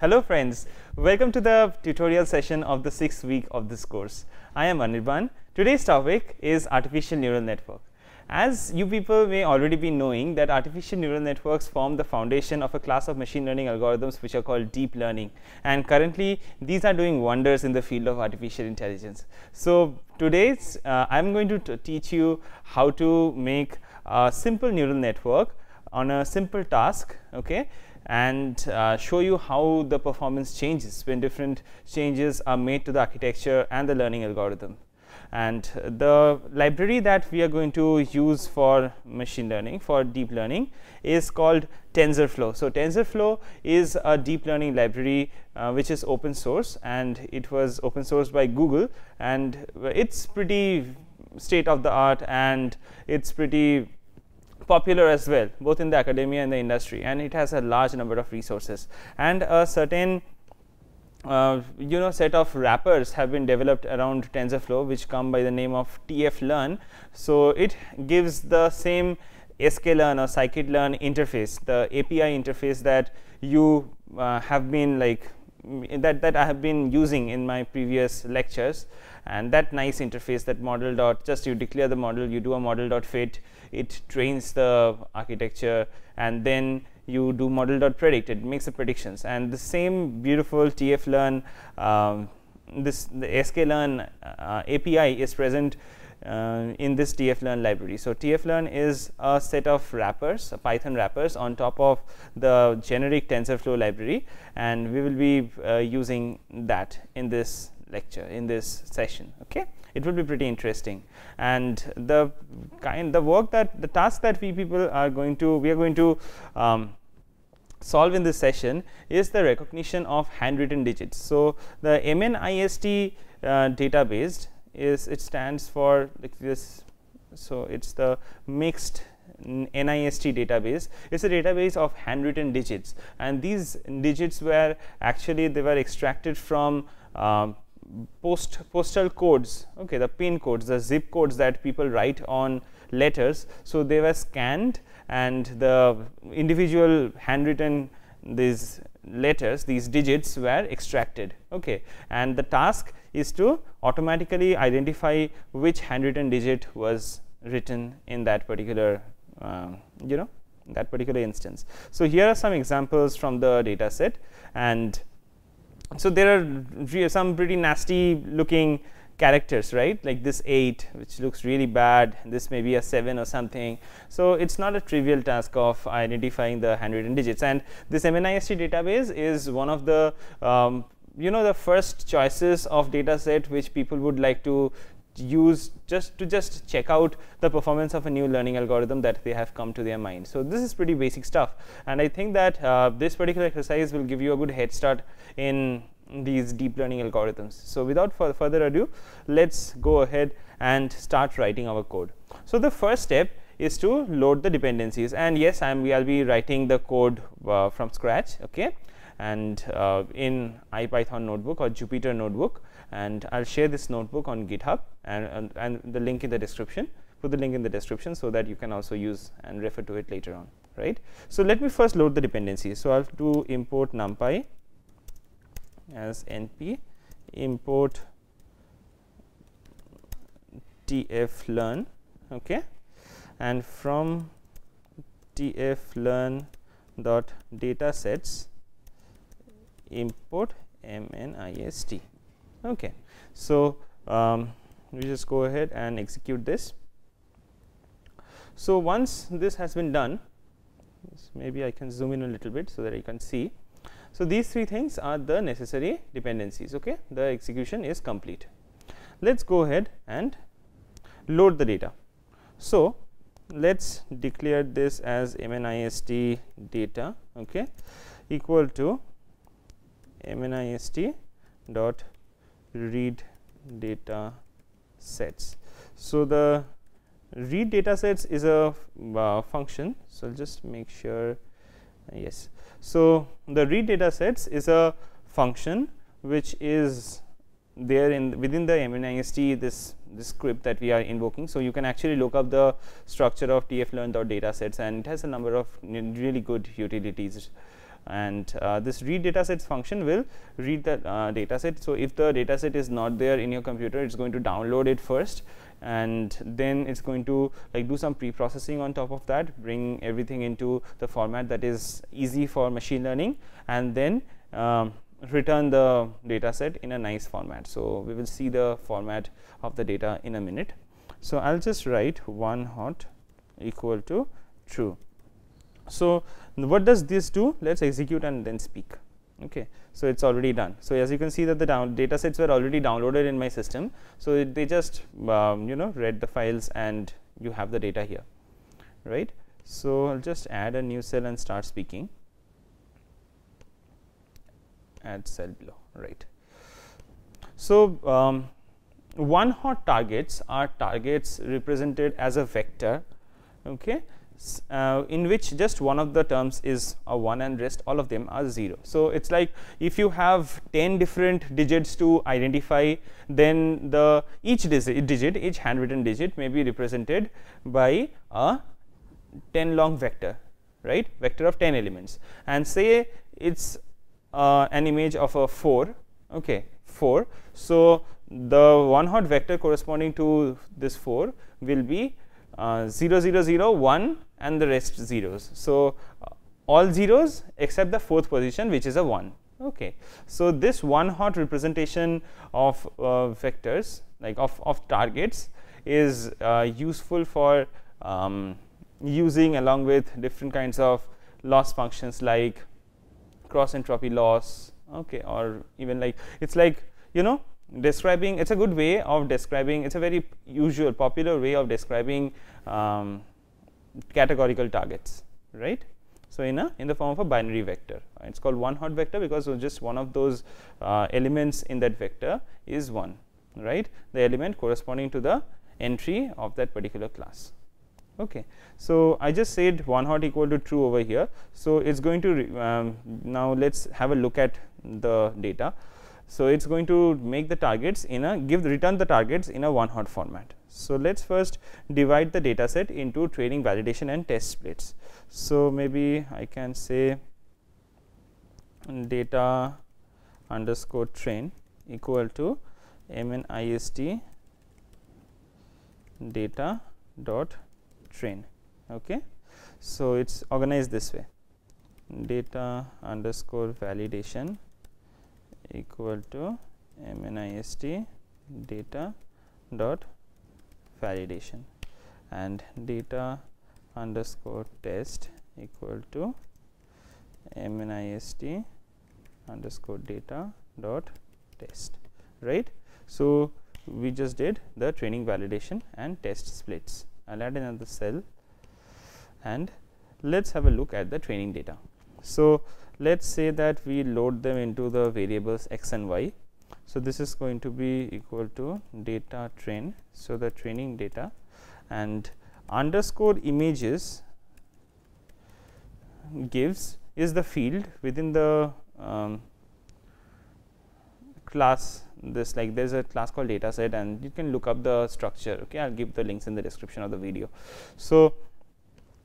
Hello friends, welcome to the tutorial session of the 6th week of this course. I am Anirban. Today's topic is artificial neural network. As you people may already be knowing that artificial neural networks form the foundation of a class of machine learning algorithms which are called deep learning, and currently these are doing wonders in the field of artificial intelligence. So today's I'm going to teach you how to make a simple neural network on a simple task, okay, and show you how the performance changes when different changes are made to the architecture and the learning algorithm. And the library that we are going to use for machine learning, for deep learning, is called TensorFlow. So TensorFlow is a deep learning library which is open source, and it was open sourced by Google, and it's pretty state of the art, and it's pretty popular as well, both in the academia and the industry, and it has a large number of resources, and a certain set of wrappers have been developed around TensorFlow which come by the name of TF-Learn. So it gives the same Sklearn or Scikit-Learn interface, the API interface that you have been that I have been using in my previous lectures, and that nice interface, that model dot, just you declare the model, you do a model dot fit, it trains the architecture, and then you do model dot predict, it makes the predictions. And the same beautiful TF-Learn, the Sklearn API is present in this TF-Learn library. So TF-Learn is a set of wrappers, Python wrappers on top of the generic TensorFlow library, and we will be using that in this lecture, in this session. Okay, it will be pretty interesting. And the task that we are going to solve in this session is the recognition of handwritten digits. So the MNIST database it stands for like this. So it's the mixed NIST database. It's a database of handwritten digits, and these digits were actually extracted from postal codes, okay, the pin codes, the zip codes that people write on letters. So they were scanned, and the individual handwritten these letters, these digits were extracted, okay, and the task is to automatically identify which handwritten digit was written in that particular that particular instance. So here are some examples from the data set, and so there are some pretty nasty looking characters, right, like this 8 which looks really bad, this may be a 7 or something. So it's not a trivial task of identifying the handwritten digits, and this MNIST database is one of the the first choices of data set which people would like to use just to check out the performance of a new learning algorithm that they have come to their mind. So this is pretty basic stuff, and I think that this particular exercise will give you a good head start in these deep learning algorithms. So without further ado, let's go ahead and start writing our code. So the first step is to load the dependencies, and yes, I'll be writing the code from scratch, okay, and in IPython notebook or Jupyter notebook, and I'll share this notebook on GitHub, and the link in the description. Put the link in the description so that you can also use and refer to it later on, right? So let me first load the dependencies. So I'll do import numpy as np, import tf-learn, okay, and from tf-learn dot datasets import MNIST. Okay, so we just go ahead and execute this. So once this has been done, maybe I can zoom in a little bit so that you can see. So these three things are the necessary dependencies, okay, the execution is complete. Let's go ahead and load the data. So let's declare this as MNIST data, okay, equal to MNIST dot read data sets. So the read data sets is a function. So I'll just make sure, yes. So the read data sets is a function which is there within the MNIST this script that we are invoking. So you can actually look up the structure of tf-learn dot datasets, and it has a number of really good utilities and this read datasets function will read the dataset. So if the dataset is not there in your computer, it's going to download it first, and then it's going to like do some pre-processing on top of that, bring everything into the format that is easy for machine learning, and then return the dataset in a nice format. So we will see the format of the data in a minute. So I'll just write one hot equal to true. So what does this do? Let's execute and then speak. Okay, so it's already done. So as you can see that the data sets were already downloaded in my system. So they just read the files, and you have the data here, right? So I'll just add a new cell and start speaking. Add cell below, right? So one hot targets are targets represented as a vector, okay, in which just one of the terms is a 1 and rest all of them are 0. So it's like if you have 10 different digits to identify, then each handwritten digit may be represented by a 10 long vector, right? Vector of 10 elements, and say it's an image of a 4, okay, 4. So the one hot vector corresponding to this 4 will be 0 0 0 1 and the rest zeros. So all zeros except the 4th position, which is a 1. Okay, so this one hot representation of vectors, like of targets, is useful for using along with different kinds of loss functions like cross entropy loss, okay, or even like it's like describing. It's a good way of describing. It's a very usual popular way of describing categorical targets, right? So in the form of a binary vector, it's called one hot vector because just one of those elements in that vector is 1, right? The element corresponding to the entry of that particular class. Okay, so I just said one hot equal to true over here. So it's going to now let's have a look at the data. So it's going to make the targets return the targets in a one hot format. So let's first divide the data set into training, validation, and test splits. So maybe I can say data underscore train equal to mnist data dot train. Okay, so it's organized this way: data underscore validation equal to mnist data dot validation, and data underscore test equal to mnist underscore data dot test, right? So we just did the training, validation, and test splits. I'll add another cell, and let's have a look at the training data. So let's say that we load them into the variables x and y. So this is going to be equal to data train. So the training data, and underscore images is the field within the class. This, like, there's a class called dataset, and you can look up the structure. Okay, I'll give the links in the description of the video. So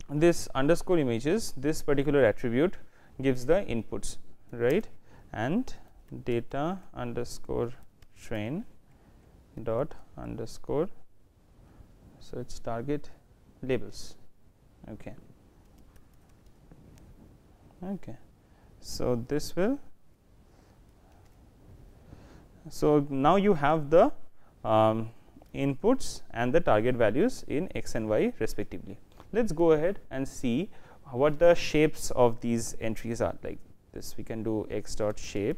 this underscore images, this particular attribute gives the inputs, right? And data underscore train dot underscore, so it's target labels. Okay, okay, so this will, so now you have the inputs and the target values in x and y respectively. Let's go ahead and see what the shapes of these entries are. Like this, we can do x dot shape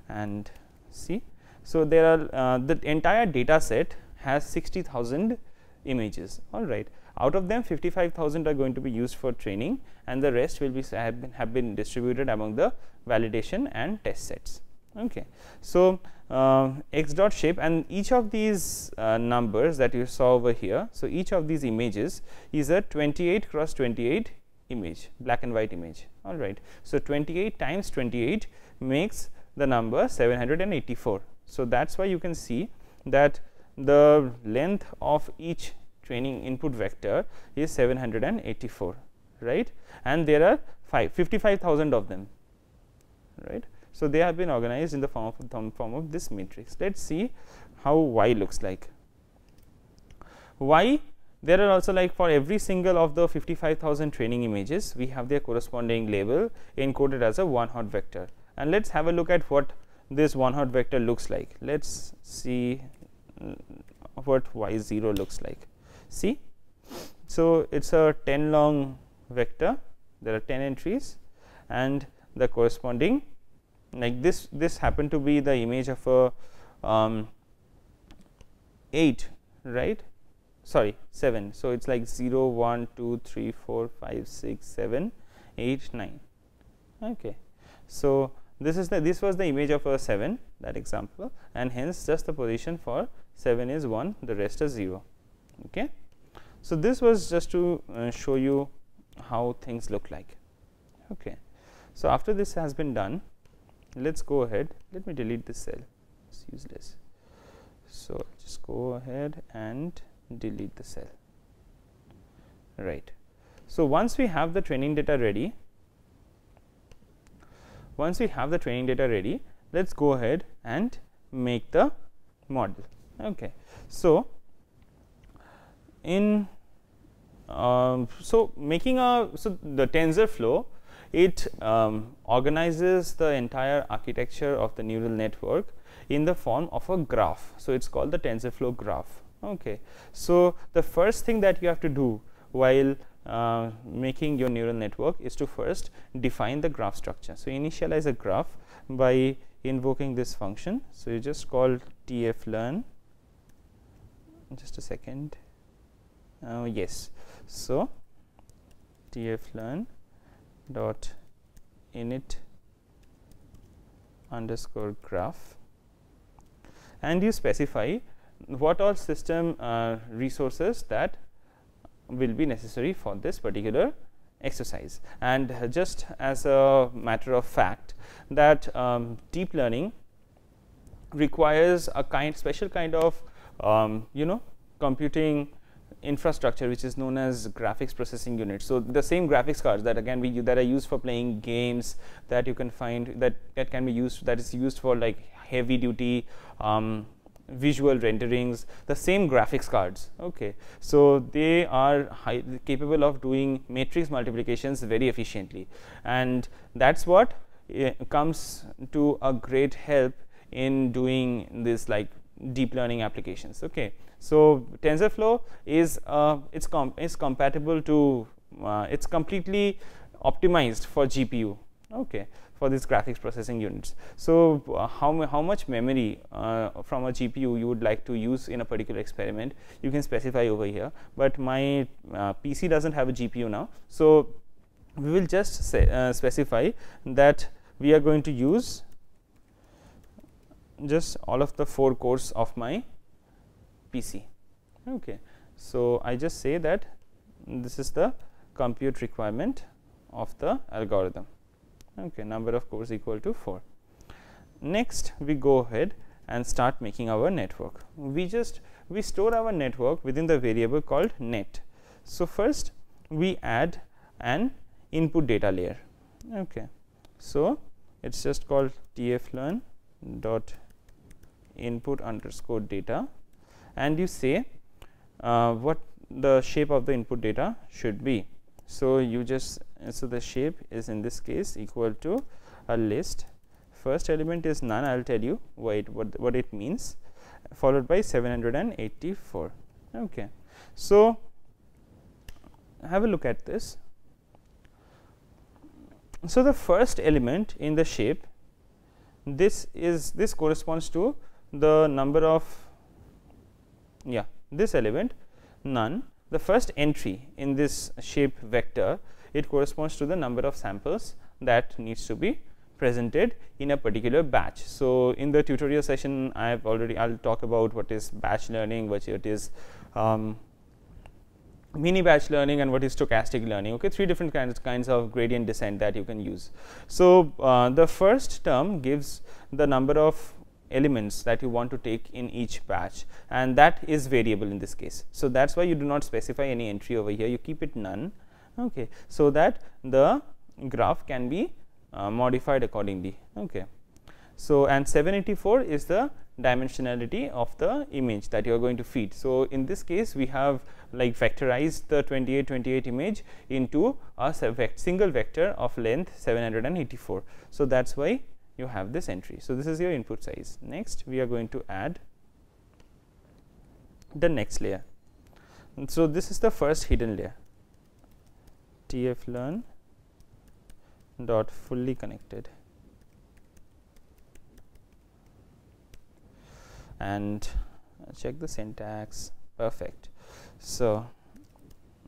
and see. So there are the entire data set has 60,000 images. All right, out of them 55,000 are going to be used for training, and the rest will be have been distributed among the validation and test sets. Okay, so x dot shape, and each of these numbers that you saw over here, so each of these images is a 28 cross 28 image, black and white image. All right, so 28 times 28 makes the number 784. So that's why you can see that the length of each training input vector is 784, right? And there are 55,000 of them. right. So, they have been organized in the form of this matrix. Let us see how y looks like. Y, there are also like for every single of the 55,000 training images, we have their corresponding label encoded as a one hot vector, and let us have a look at what this one hot vector looks like. Let us see what y0 looks like. See, so it is a 10 long vector, there are 10 entries, and the corresponding, like this happened to be the image of a 8, right, sorry 7. So, it is like 0 1 2 3 4 5 6 7 8 9. Okay. So, this was the image of a 7, that example, and hence just the position for 7 is 1, the rest is 0. Okay. So, this was just to show you how things look like. Okay. So, after this has been done, let us go ahead, let me delete this cell, it is useless. So, just go ahead and delete the cell, right. So, once we have the training data ready, let us go ahead and make the model. Okay. So, in making a, so the TensorFlow, it organizes the entire architecture of the neural network in the form of a graph. So, it is called the TensorFlow graph. Okay. So, the first thing that you have to do while making your neural network is to first define the graph structure. So, initialize a graph by invoking this function. So, you just call tflearn, just a second, yes. So, tflearn dot init underscore graph, and you specify what all system resources that will be necessary for this particular exercise. And just as a matter of fact, that deep learning requires a special kind of computing infrastructure, which is known as graphics processing units. So, the same graphics cards that again that are used for playing games, that you can find that can be used, that is used for like heavy duty visual renderings, the same graphics cards. Okay. So, they are capable of doing matrix multiplications very efficiently, and that is what comes to a great help in doing this like deep learning applications. Okay. So, TensorFlow is is compatible to it's completely optimized for GPU, okay, for these graphics processing units. So, how much memory from a GPU you would like to use in a particular experiment, you can specify over here, but my PC does not have a GPU now. So, we will just specify that we are going to use just all of the 4 cores of my PC. Okay. So, I just say that this is the compute requirement of the algorithm. Okay, number of cores equal to 4. Next, we go ahead and start making our network. We store our network within the variable called net. So, first we add an input data layer. Okay. So, it is just called tflearn dot input underscore data, and you say what the shape of the input data should be. So, you just so the shape is in this case equal to a list. First element is none, I will tell you what it means, followed by 784. Okay. So, have a look at this. So, the first element in the shape, this corresponds to the number of this element none. The first entry in this shape vector, it corresponds to the number of samples that needs to be presented in a particular batch. So, in the tutorial session I will talk about what is batch learning, what it is mini batch learning, and what is stochastic learning. Okay, 3 different kinds of gradient descent that you can use. So, the first term gives the number of elements that you want to take in each batch, and that is variable in this case. So, that is why you do not specify any entry over here, you keep it none, okay, so that the graph can be modified accordingly. Okay. So, and 784 is the dimensionality of the image that you are going to feed. So, in this case we have like vectorized the 2828 image into a single vector of length 784. So, that is why you have this entry. So, this is your input size. Next we are going to add the next layer. And so, this is the first hidden layer, tflearn dot fully connected, and check the syntax. Perfect. So,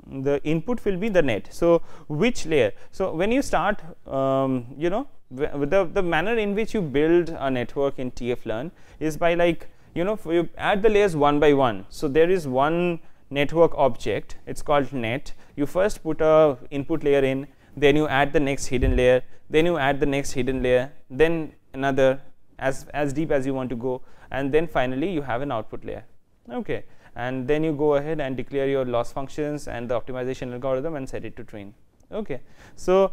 the input will be the net. So, which layer? So, when you start you know, the manner in which you build a network in tflearn is by like, you know, you add the layers one by one. So, there is one network object, it is called net. You first put a input layer in, then you add the next hidden layer, then you add the next hidden layer, then another, as deep as you want to go, and then finally you have an output layer. Okay. And then you go ahead and declare your loss functions and the optimization algorithm and set it to train. Okay. So,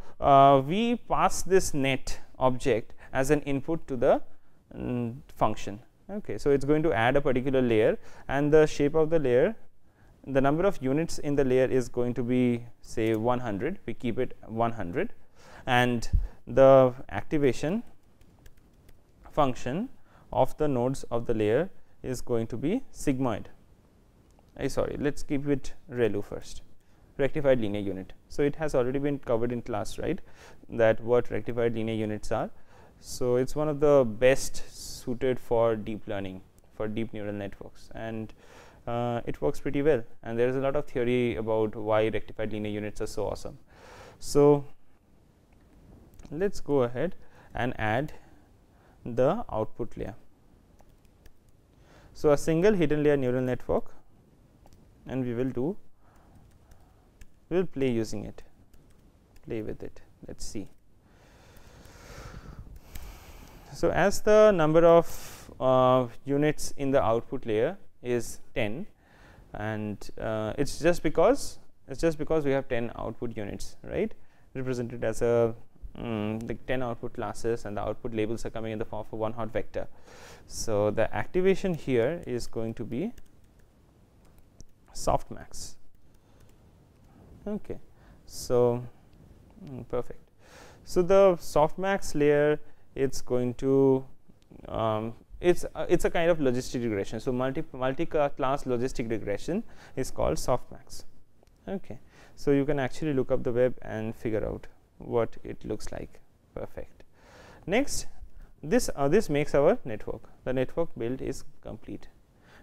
we pass this net object as an input to the function. Okay. So, it is going to add a particular layer, and the shape of the layer, the number of units in the layer is going to be say 100, we keep it 100, and the activation function of the nodes of the layer is going to be sigmoid. Sorry, let us keep it ReLU first, rectified linear unit. So, it has already been covered in class, right, that what rectified linear units are. So, it is one of the best suited for deep learning, for deep neural networks, and it works pretty well, and there is a lot of theory about why rectified linear units are so awesome. So, let us go ahead and add the output layer. So, a single hidden layer neural network, and we will play using it, play with it. Let us see. So, as the number of units in the output layer is 10, and it is just because we have 10 output units, right, represented as a the 10 output classes, and the output labels are coming in the form of a one hot vector. So, the activation here is going to be softmax. Okay. So, perfect. So, the softmax layer, it is going to it's a kind of logistic regression. So, multi class logistic regression is called softmax. Okay. So, you can actually look up the web and figure out what it looks like. Perfect. Next, this makes our network. The network build is complete.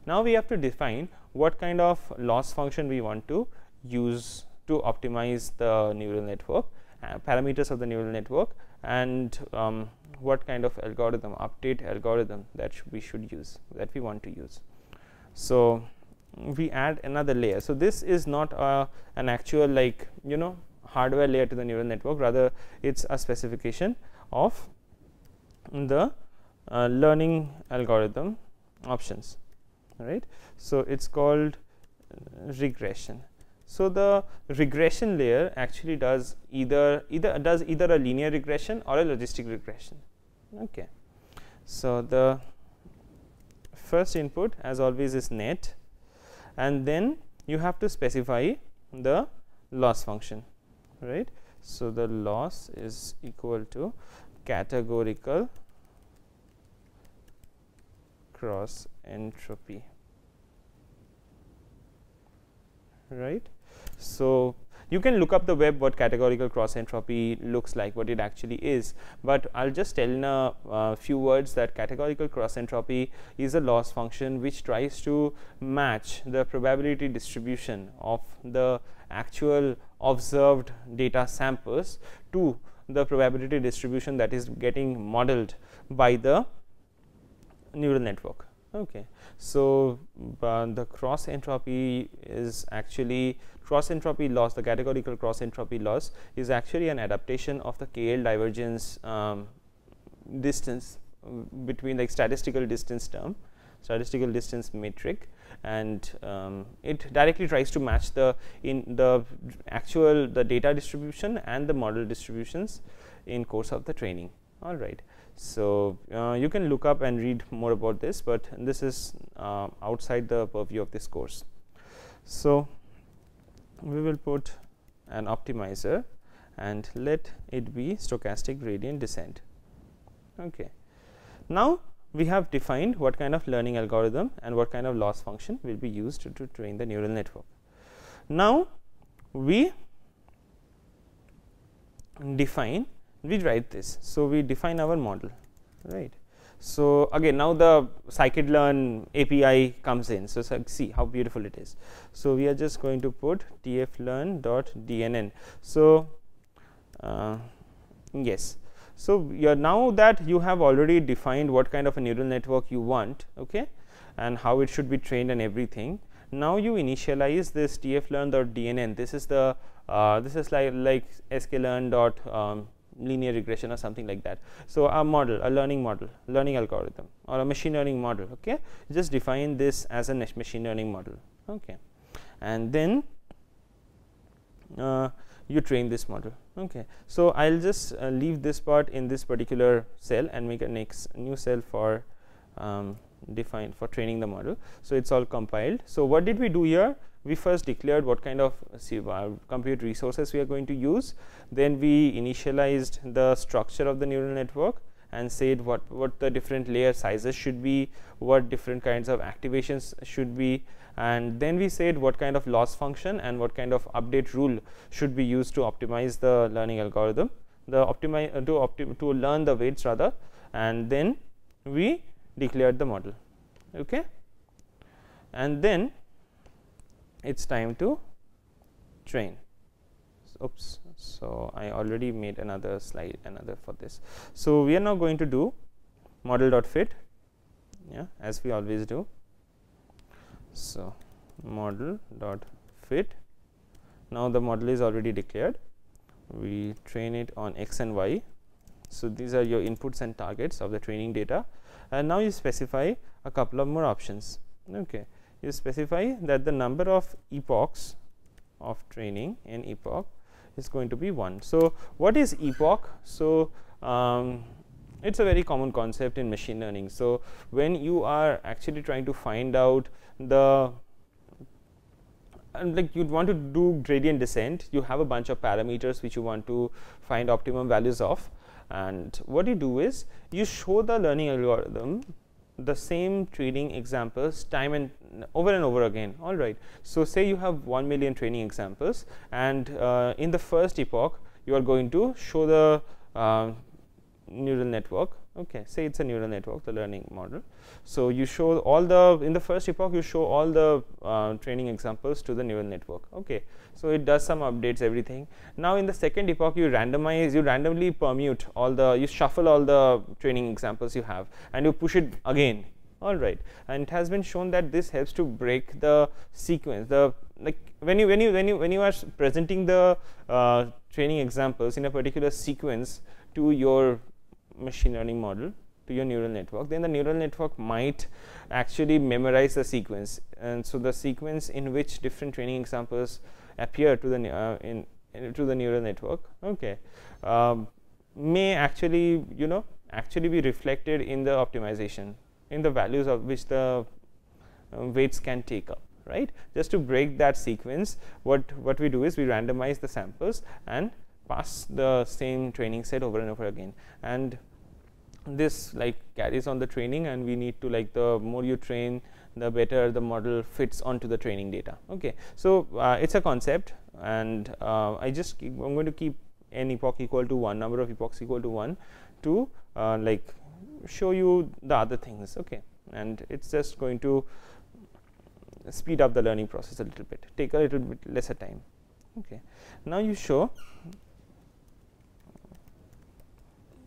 Now, we have to define what kind of loss function we want to use to optimize the neural network, parameters of the neural network, and what kind of algorithm, update algorithm that we should use, that we want to use. So, we add another layer. So, this is not an actual like, you know, hardware layer to the neural network, rather it is a specification of the learning algorithm options, right. So, it is called regression. So, the regression layer actually does either a linear regression or a logistic regression. Okay. So, the first input as always is net, and then you have to specify the loss function, right. So, the loss is equal to categorical cross entropy, right. So, you can look up the web what categorical cross entropy looks like, what it actually is, but I will just tell in a few words that categorical cross entropy is a loss function which tries to match the probability distribution of the actual observed data samples to the probability distribution that is getting modeled by the neural network. Okay. So, the cross entropy is actually cross entropy loss, the categorical cross entropy loss is actually an adaptation of the KL divergence distance between like statistical distance term. statistical distance metric, and it directly tries to match the actual data distribution and the model distributions in course of the training. All right. So you can look up and read more about this, but this is outside the purview of this course. So we will put an optimizer and let it be stochastic gradient descent. Okay. Now we have defined what kind of learning algorithm and what kind of loss function will be used to train the neural network. Now we write this. So we define our model, right. So again, now the Scikit-Learn API comes in. So see how beautiful it is. So we are just going to put tflearn.dnn. So yes. So now that you have already defined what kind of a neural network you want, okay, and how it should be trained and everything. Now you initialize this tflearn.dnn. This is the this is like sklearn linear regression or something like that. So a model, a learning model, learning algorithm, or a machine learning model. Okay, just define this as a machine learning model. Okay, and then you train this model. Okay, so I'll just leave this part in this particular cell and make a new cell for define for training the model. So it's all compiled. So what did we do here? We first declared what kind of compute resources we are going to use. Then we initialized the structure of the neural network and said what the different layer sizes should be, what different kinds of activations should be, and then we said what kind of loss function and what kind of update rule should be used to optimize the learning algorithm, to learn the weights rather, and then we declared the model. Okay, and then it's time to train. Oops, so I already made another slide, for this. So we are now going to do model.fit, yeah, as we always do. So model.fit. Now the model is already declared. We train it on x and y. So these are your inputs and targets of the training data, and now you specify a couple of more options. Okay, you specify that the number of epochs of training in epoch is going to be 1. So what is epoch? So it's a very common concept in machine learning. So when you are actually trying to find out the like you want to do gradient descent, you have a bunch of parameters which you want to find optimum values of, and what you do is you show the learning algorithm the same training examples time and over again. All right. So say you have 1 million training examples, and in the first epoch you are going to show the neural network. Okay, say it's a neural network, the learning model. So you show all the in the first epoch you show all the training examples to the neural network. Okay, so it does some updates, everything. Now in the second epoch you randomly permute all the, you shuffle all the training examples you have and you push it again. All right, and it has been shown that this helps to break the sequence. The like when you are presenting the training examples in a particular sequence to your machine learning model, to your neural network, then the neural network might actually memorize the sequence, and so the sequence in which different training examples appear to the to the neural network, okay, may actually be reflected in the optimization, in the values of which the weights can take up, right. Just to break that sequence, what we do is we randomize the samples and pass the same training set over and over again, and this like carries on the training, and we need to, like, the more you train, the better the model fits onto the training data. Okay, so it's a concept, and I'm going to keep n epoch equal to 1, number of epochs equal to 1, to like show you the other things. Okay, and it's just going to speed up the learning process a little bit, take a little bit lesser time. Okay, now you show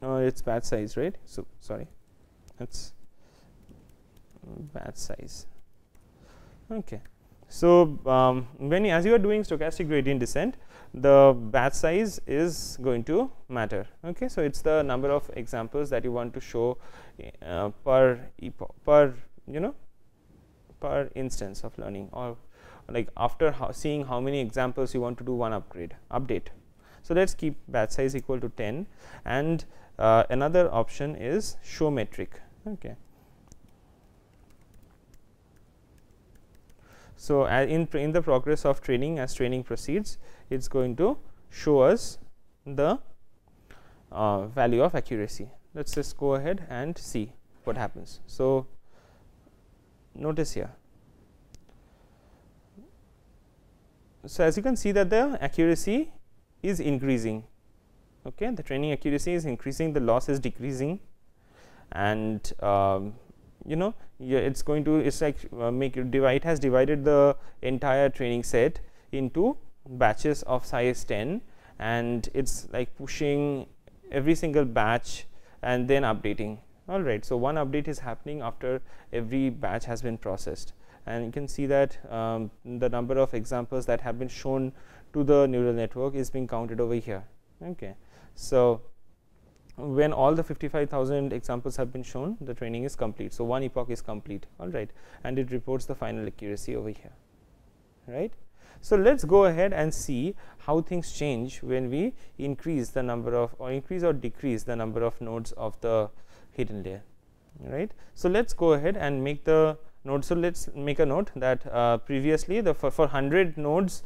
it's batch size, right? So sorry, that's batch size. Okay, so as you are doing stochastic gradient descent, the batch size is going to matter. Okay, so it's the number of examples that you want to show per per instance of learning, or like after seeing how many examples you want to do one update. So let's keep batch size equal to 10, and another option is show metric. Okay. So in the progress of training, as training proceeds, it's going to show us the value of accuracy. Let's just go ahead and see what happens. So notice here. So as you can see that the accuracy is increasing. Okay, the training accuracy is increasing, the loss is decreasing, and it's going to, it's like it has divided the entire training set into batches of size 10, and it's like pushing every single batch and then updating. All right, so one update is happening after every batch has been processed, and you can see that the number of examples that have been shown to the neural network is being counted over here. Okay, so when all the 55,000 examples have been shown, the training is complete. So one epoch is complete. All right, and it reports the final accuracy over here. Right. So let's go ahead and see how things change when we increase the number of, or increase or decrease the number of nodes of the hidden layer. Right. So let's go ahead and make the node. So let's make a note that previously for 100 nodes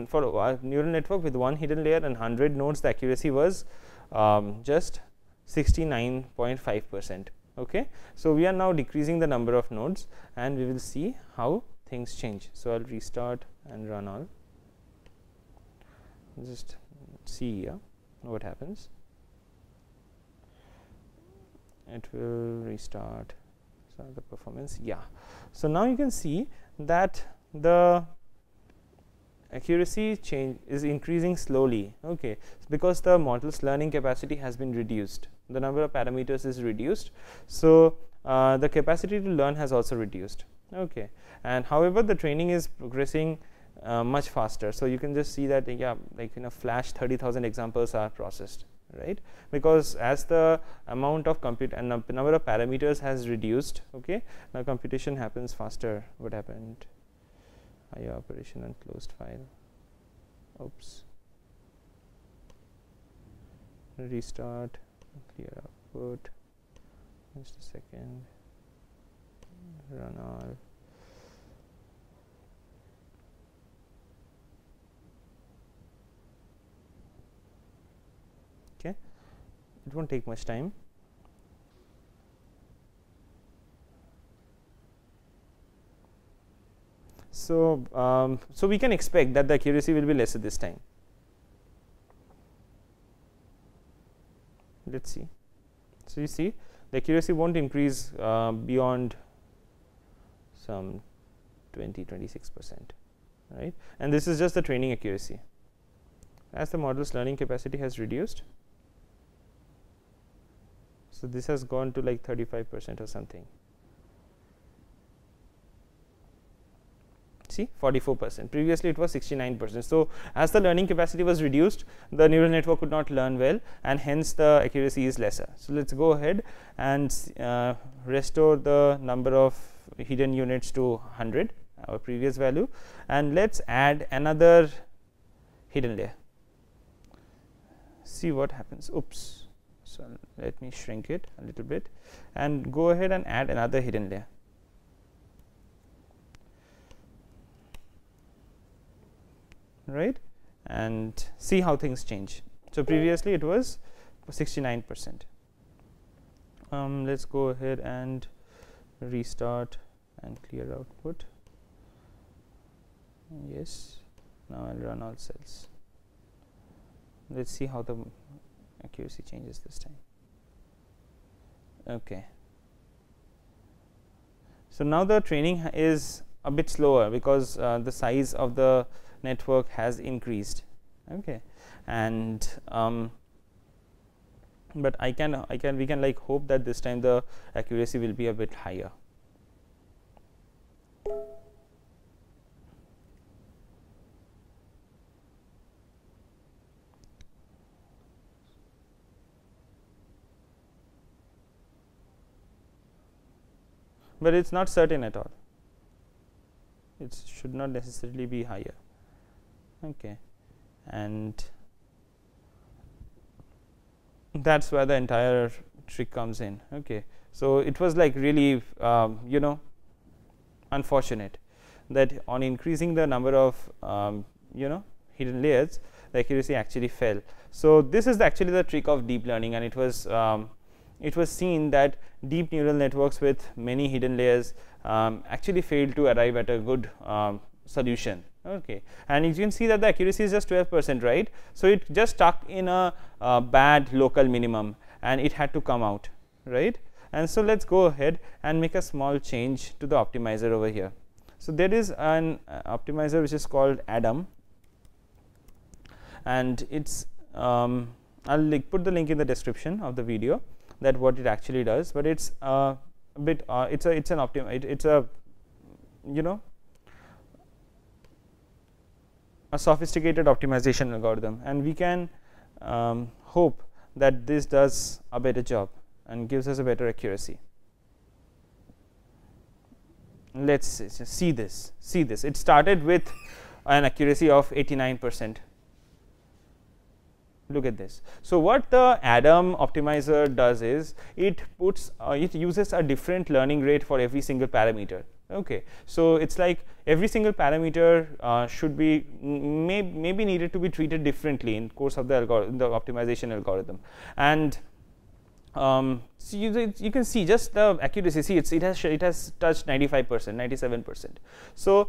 for a neural network with one hidden layer and 100 nodes, the accuracy was just 69.5%. Okay. So we are now decreasing the number of nodes, and we will see how things change. So I'll restart and run all. Just see here what happens. It will restart. So the performance, yeah. So now you can see that the accuracy change is increasing slowly. Okay, because the model's learning capacity has been reduced, the number of parameters is reduced, so the capacity to learn has also reduced. Okay, and however the training is progressing much faster. So you can just see that, yeah, like in a flash 30,000 examples are processed, right? Because as the amount of compute and number of parameters has reduced, okay, now computation happens faster. What happened? IO operation and closed file. Oops. Restart, clear output. Just a second. Run all. Okay, it won't take much time. So, so we can expect that the accuracy will be lesser this time. Let's see. So you see, the accuracy won't increase beyond some 20-26%, right? And this is just the training accuracy. As the model's learning capacity has reduced, so this has gone to like 35% or something. See, 44%. Previously it was 69%. So as the learning capacity was reduced, the neural network could not learn well, and hence the accuracy is lesser. So let's go ahead and restore the number of hidden units to 100, our previous value, and let's add another hidden layer. See what happens. Oops. So let me shrink it a little bit and go ahead and add another hidden layer. Right, and see how things change. So previously it was 69%. Let's go ahead and restart and clear output. Yes, now I'll run all cells. Let's see how the accuracy changes this time. Okay, so now the training is a bit slower because the size of the network has increased. Okay, and but we can like hope that this time the accuracy will be a bit higher. but it's not certain at all. It should not necessarily be higher. Okay, and that's where the entire trick comes in. Okay, so it was like really unfortunate that on increasing the number of hidden layers, the accuracy actually fell. So this is actually the trick of deep learning, and it was seen that deep neural networks with many hidden layers actually failed to arrive at a good solution. Okay, and you can see that the accuracy is just 12%, right? So it just stuck in a bad local minimum, and it had to come out, right? And so let's go ahead and make a small change to the optimizer over here. So there is an optimizer which is called Adam, and it's I'll put the link in the description of the video that what it actually does, but it's a bit it's a a sophisticated optimization algorithm, and we can hope that this does a better job and gives us a better accuracy. Let's see this. It started with an accuracy of 89%. Look at this. So what the Adam optimizer does is it uses a different learning rate for every single parameter. Okay, so it's like every single parameter should be maybe needed to be treated differently in course of the optimization algorithm. And so you can see just the accuracy. See, it has touched 95%, 97%. So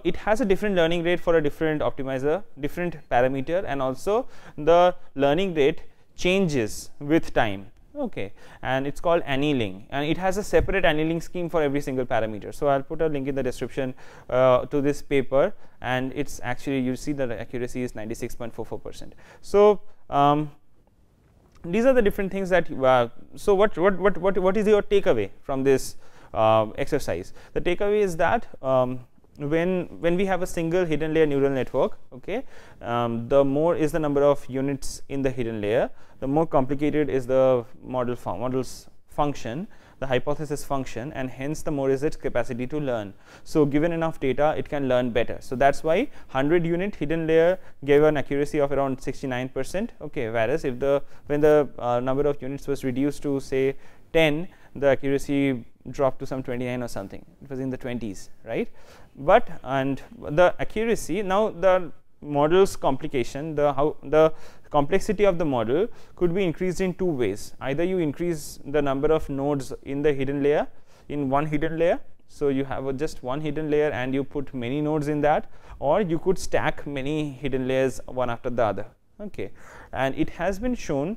it has a different learning rate for a different optimizer, different parameter, and also the learning rate changes with time. Okay, and it's called annealing, and it has a separate annealing scheme for every single parameter. So I'll put a link in the description to this paper, and it's actually, you see that the accuracy is 96.44%. So these are the different things that so what is your takeaway from this exercise? The takeaway is that when we have a single hidden layer neural network, okay, the more is the number of units in the hidden layer, the more complicated is the model's function, the hypothesis function, and hence the more is its capacity to learn. So given enough data, it can learn better. So that's why 100 unit hidden layer gave an accuracy of around 69%. Okay, whereas if when the number of units was reduced to say 10, the accuracy dropped to some 29 or something. It was in the 20s, right? But and the accuracy, now the model's complication, the complexity of the model could be increased in two ways. Either you increase the number of nodes in the hidden layer, in one hidden layer, so you have just one hidden layer and you put many nodes in that, or you could stack many hidden layers one after the other. Okay, and it has been shown.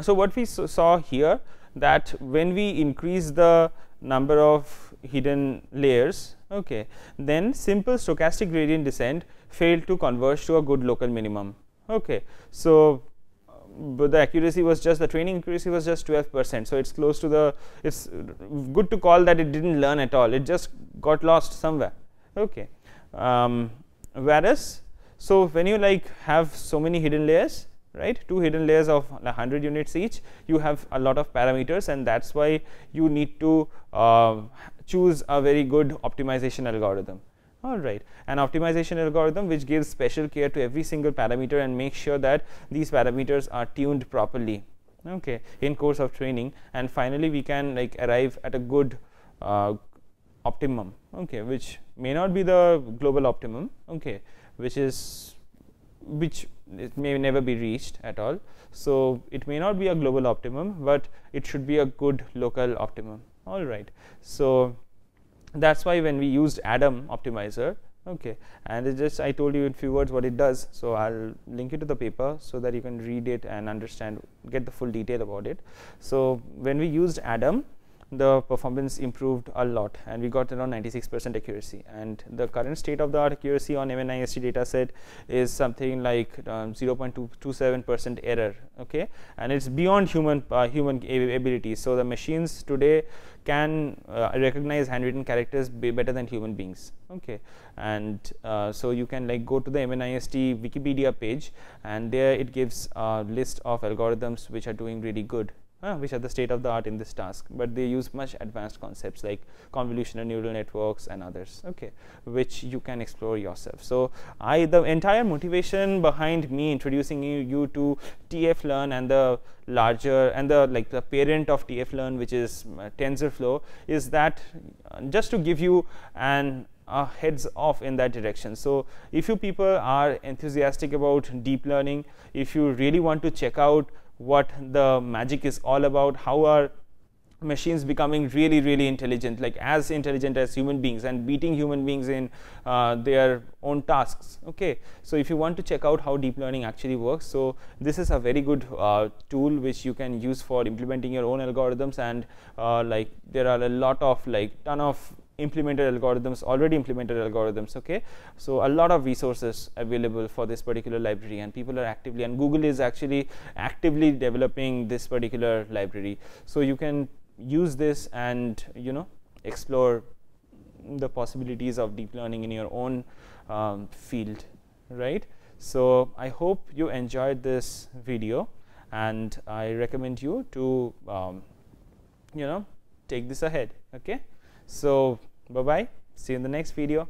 So what we saw here, that when we increase the number of hidden layers, okay, then simple stochastic gradient descent failed to converge to a good local minimum. Okay, so but the accuracy was just, the training accuracy was just 12%. So it's close to the, it's good to call that it didn't learn at all, it just got lost somewhere. Okay, whereas so when you like have so many hidden layers, right, two hidden layers of 100 units each, you have a lot of parameters, and that's why you need to choose a very good optimization algorithm. All right, an optimization algorithm which gives special care to every single parameter and makes sure that these parameters are tuned properly, okay, in course of training, and finally we can like arrive at a good optimum, okay, which may not be the global optimum, okay, which it may never be reached at all. So it may not be a global optimum, but it should be a good local optimum. All right, so that's why when we used Adam optimizer, okay, and it just, I told you in few words what it does, so I'll link it to the paper so that you can read it and understand, get the full detail about it. So when we used Adam, the performance improved a lot, and we got around 96% accuracy, and the current state of the art accuracy on MNIST data set is something like 0.227% error, okay, and it's beyond human abilities. So the machines today can recognize handwritten characters better than human beings, okay, and so you can like go to the MNIST Wikipedia page, and there it gives a list of algorithms which are doing really good which are the state of the art in this task, but they use much advanced concepts like convolutional neural networks and others, okay, which you can explore yourself. So the entire motivation behind me introducing you to TF-Learn and the larger and the parent of TF-Learn, which is TensorFlow, is that just to give you an heads off in that direction. So if you people are enthusiastic about deep learning, if you really want to check out what the magic is all about, how are machines becoming really intelligent, like as intelligent as human beings and beating human beings in their own tasks, okay. So if you want to check out how deep learning actually works, so this is a very good tool which you can use for implementing your own algorithms, and like there are a lot of ton of already implemented algorithms, okay. So a lot of resources available for this particular library, and people are actively, and Google is actually actively developing this particular library. So you can use this and explore the possibilities of deep learning in your own field, right? So I hope you enjoyed this video, and I recommend you to take this ahead, okay. So bye bye, see you in the next video.